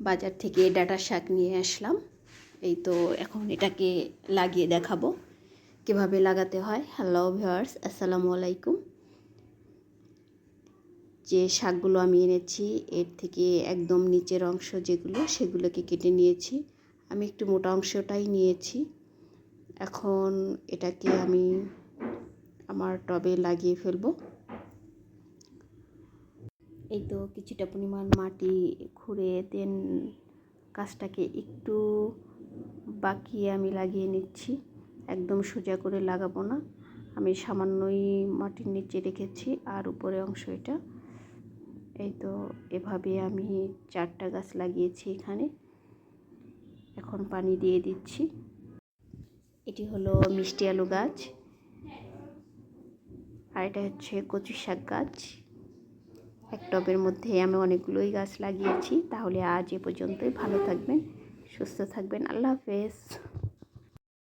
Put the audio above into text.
বাজার থেকে ডাঁটার শাক নিয়ে আসলাম। এই তো এখন এটাকে লাগিয়ে দেখাবো কিভাবে লাগাতে হয়। হ্যালো ভিউয়ার্স, আসসালামু আলাইকুম। যে শাকগুলো আমি এনেছি এর থেকে একদম নিচের অংশ যেগুলো সেগুলোকে কেটে নিয়েছি। আমি একটু মোটা অংশটাই নিয়েছি। এখন এটাকে আমি আমার টবে লাগিয়ে ফেলবো। এই তো কিছুটা পরিমাণ মাটি খুঁড়ে দেন গাছটাকে একটু বাঁকিয়ে আমি লাগিয়ে নিচ্ছি। একদম সোজা করে লাগাবো না, আমি সামান্যই মাটির নিচে রেখেছি আর উপরে অংশ এটা। এই তো এভাবে আমি 4টা গাছ লাগিয়েছি এখানে। এখন পানি দিয়ে দিচ্ছি। এটি হলো মিষ্টি আলু গাছ আর এটা হচ্ছে কচু শাক গাছ। এক টবের মধ্যে আমি অনেকগুলোই গাছ লাগিয়েছি। তাহলে আজ এ পর্যন্তই। ভালো থাকবেন, সুস্থ থাকবেন। আল্লাহ হাফেজ।